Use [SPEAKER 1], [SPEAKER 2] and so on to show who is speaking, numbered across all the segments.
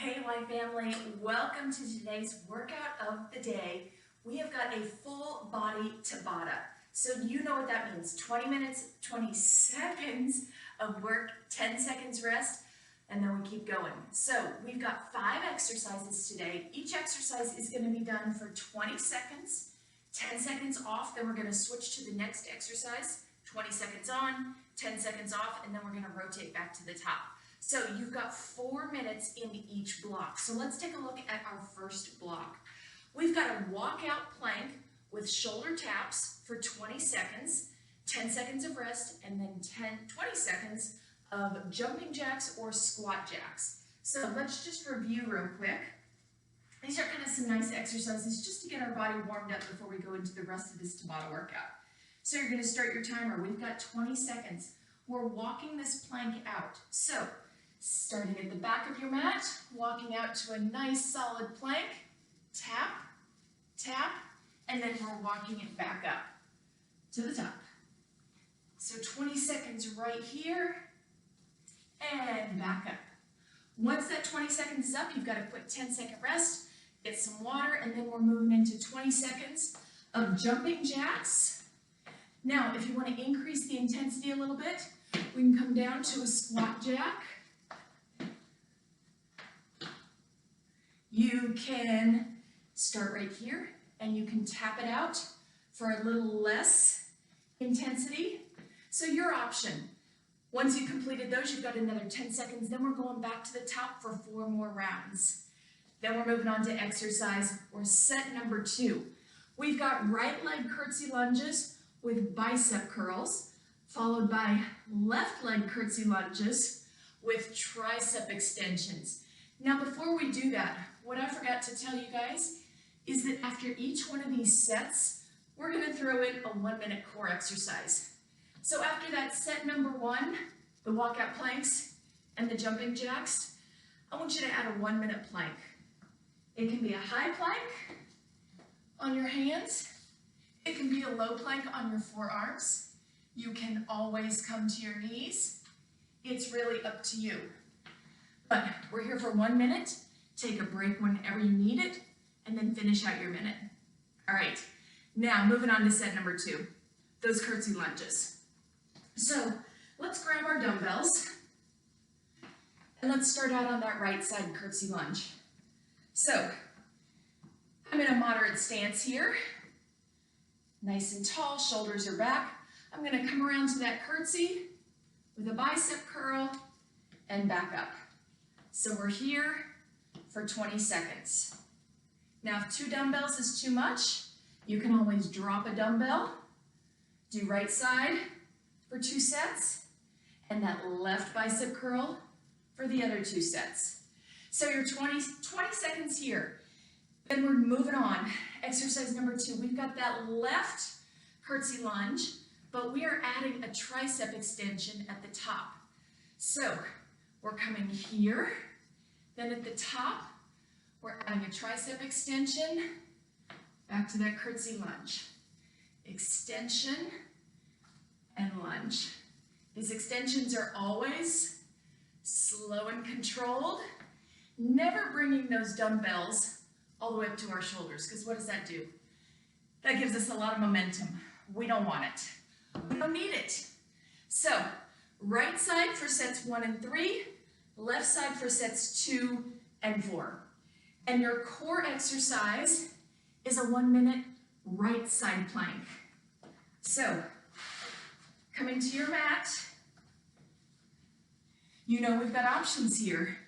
[SPEAKER 1] Hey Y family, welcome to today's workout of the day. We have got a full body Tabata. So you know what that means, 20 minutes, 20 seconds of work, 10 seconds rest, and then we keep going. So we've got 5 exercises today. Each exercise is going to be done for 20 seconds, 10 seconds off, then we're going to switch to the next exercise, 20 seconds on, 10 seconds off, and then we're going to rotate back to the top. So you've got 4 minutes in each block. So let's take a look at our first block. We've got a walkout plank with shoulder taps for 20 seconds, 10 seconds of rest, and then 20 seconds of jumping jacks or squat jacks. So let's just review real quick. These are kind of some nice exercises just to get our body warmed up before we go into the rest of this Tabata workout. So you're going to start your timer. We've got 20 seconds. We're walking this plank out. So starting at the back of your mat, walking out to a nice solid plank, tap, tap, and then we're walking it back up to the top. So 20 seconds right here, and back up. Once that 20 seconds is up, you've got a quick 10-second rest, get some water, and then we're moving into 20 seconds of jumping jacks. Now, if you want to increase the intensity a little bit, we can come down to a squat jack. You can start right here and you can tap it out for a little less intensity. So your option. Once you've completed those, you've got another 10 seconds, then we're going back to the top for 4 more rounds. Then we're moving on to exercise or set number 2. We've got right leg curtsy lunges with bicep curls, followed by left leg curtsy lunges with tricep extensions. Now before we do that, what I forgot to tell you guys is that after each one of these sets, we're going to throw in a 1-minute core exercise. So after that set number 1, the walkout planks and the jumping jacks, I want you to add a 1-minute plank. It can be a high plank on your hands. It can be a low plank on your forearms. You can always come to your knees. It's really up to you. But we're here for 1 minute. Take a break whenever you need it, and then finish out your minute. All right, now moving on to set number 2, those curtsy lunges. So let's grab our dumbbells, and let's start out on that right side curtsy lunge. So I'm in a moderate stance here, nice and tall, shoulders are back. I'm gonna come around to that curtsy with a bicep curl and back up. So we're here for 20 seconds. Now if 2 dumbbells is too much, you can always drop a dumbbell, do right side for 2 sets, and that left bicep curl for the other 2 sets. So you're 20 seconds here. Then we're moving on. Exercise number 2, we've got that left curtsy lunge, but we are adding a tricep extension at the top. So we're coming here, then at the top, we're adding a tricep extension, back to that curtsy lunge. Extension and lunge. These extensions are always slow and controlled, never bringing those dumbbells all the way up to our shoulders, because what does that do? That gives us a lot of momentum. We don't want it. We don't need it. So, right side for sets 1 and 3, left side for sets 2 and 4. And your core exercise is a 1-minute right side plank. So, coming to your mat, you know we've got options here.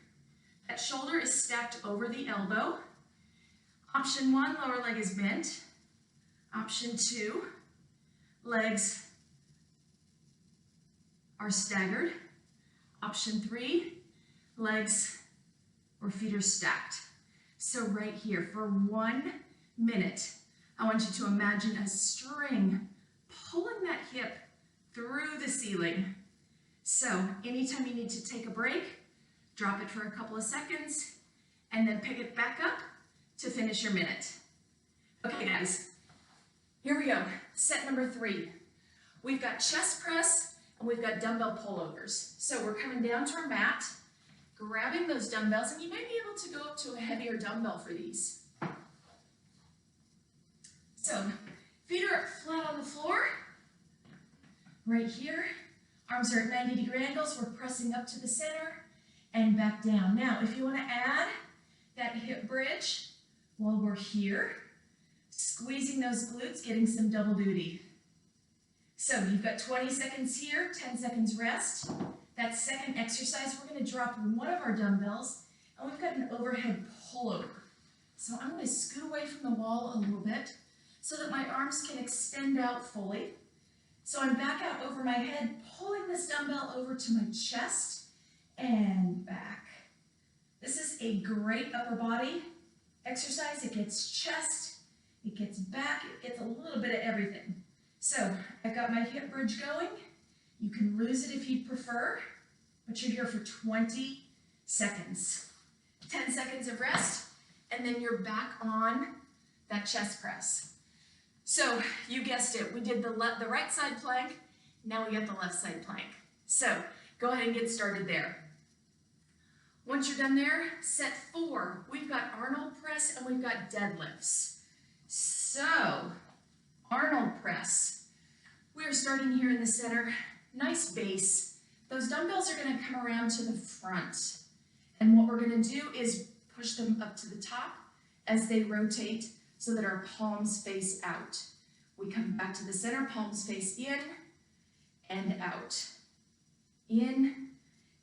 [SPEAKER 1] That shoulder is stacked over the elbow. Option 1, lower leg is bent. Option 2, legs are staggered. Option 3, legs or feet are stacked. So right here, for 1 minute, I want you to imagine a string pulling that hip through the ceiling. So anytime you need to take a break, drop it for a couple of seconds, and then pick it back up to finish your minute. Okay guys, here we go. Set number 3. We've got chest press and we've got dumbbell pullovers. So we're coming down to our mat, grabbing those dumbbells, and you may be able to go up to a heavier dumbbell for these. So, feet are flat on the floor, right here. Arms are at 90-degree angles. We're pressing up to the center and back down. Now, if you want to add that hip bridge while we're here, squeezing those glutes, getting some double duty. So you've got 20 seconds here, 10 seconds rest. That second exercise, we're going to drop one of our dumbbells, and we've got an overhead pullover. So I'm going to scoot away from the wall a little bit so that my arms can extend out fully. So I'm back out over my head, pulling this dumbbell over to my chest and back. This is a great upper body exercise. It gets chest, it gets back, it gets a little bit of everything. So I've got my hip bridge going. You can lose it if you prefer, but you're here for 20 seconds. 10 seconds of rest, and then you're back on that chest press. So you guessed it, we did the right side plank, now we got the left side plank. So go ahead and get started there. Once you're done there, set 4. We've got Arnold Press and we've got deadlifts. So, Arnold Press. We're starting here in the center, nice base. Those dumbbells are going to come around to the front. And what we're going to do is push them up to the top as they rotate so that our palms face out. We come back to the center, palms face in and out. In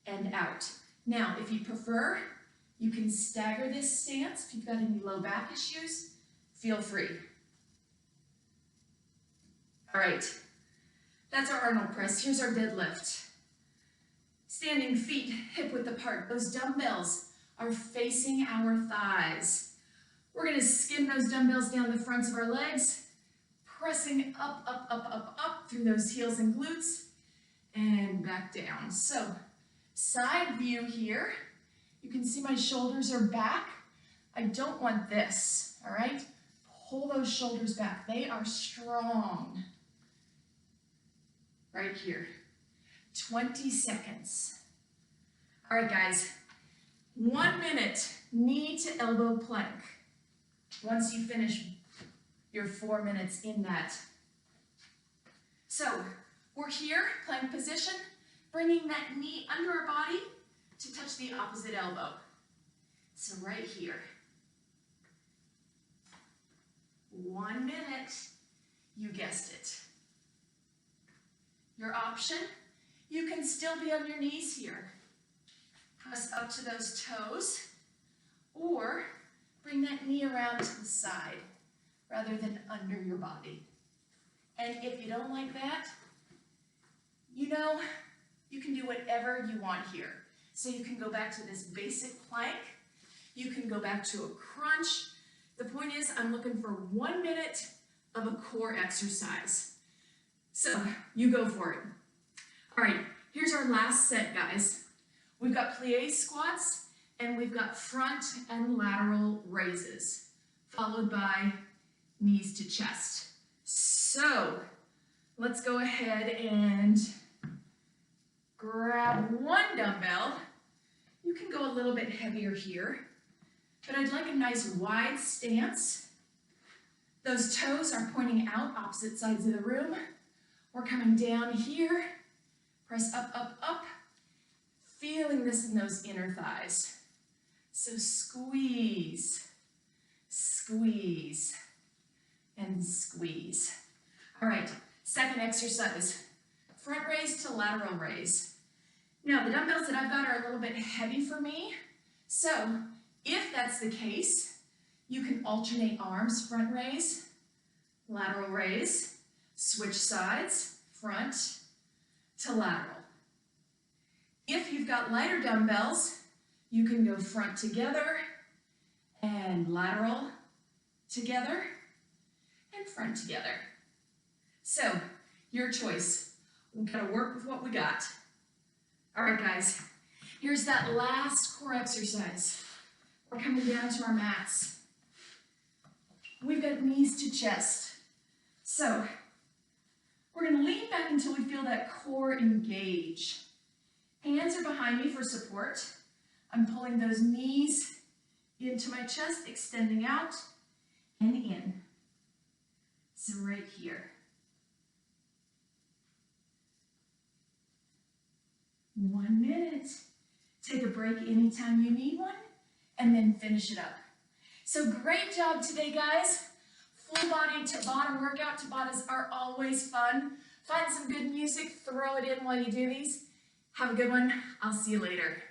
[SPEAKER 1] and out. Now, if you prefer, you can stagger this stance. If you've got any low back issues, feel free. All right, that's our Arnold Press. Here's our deadlift. Standing feet hip width apart. Those dumbbells are facing our thighs. We're gonna skim those dumbbells down the fronts of our legs, pressing up, up, up, up, up through those heels and glutes, and back down. So, side view here. You can see my shoulders are back. I don't want this, all right? Pull those shoulders back. They are strong. Right here. 20 seconds. All right, guys. 1 minute knee to elbow plank. Once you finish your 4 minutes in that. So, we're here, plank position, bringing that knee under our body to touch the opposite elbow. So right here. 1 minute, you guessed it. Your option, you can still be on your knees here. Press up to those toes, or bring that knee around to the side rather than under your body. And if you don't like that, you know, you can do whatever you want here. So you can go back to this basic plank. You can go back to a crunch. The point is, I'm looking for 1 minute of a core exercise. So you go for it. All right, here's our last set, guys. We've got Plié Squats and we've got front and lateral raises, followed by knees to chest. So let's go ahead and grab one dumbbell. You can go a little bit heavier here, but I'd like a nice wide stance. Those toes are pointing out opposite sides of the room. We're coming down here, press up, up, up, feeling this in those inner thighs. So squeeze, squeeze, and squeeze. All right, second exercise, front raise to lateral raise. Now, the dumbbells that I've got are a little bit heavy for me, so if that's the case, you can alternate arms, front raise, lateral raise, switch sides, front to lateral. If you've got lighter dumbbells, you can go front together and lateral together and front together. So, your choice. We've got to work with what we got. All right, guys, here's that last core exercise. We're coming down to our mats. We've got knees to chest. So, we're going to lean back until we feel that core engage. Hands are behind me for support. I'm pulling those knees into my chest, extending out and in. So right here. 1 minute. Take a break anytime you need one, and then finish it up. So great job today, guys. Full body Tabata workout. Tabatas are always fun. Find some good music, throw it in while you do these. Have a good one. I'll see you later.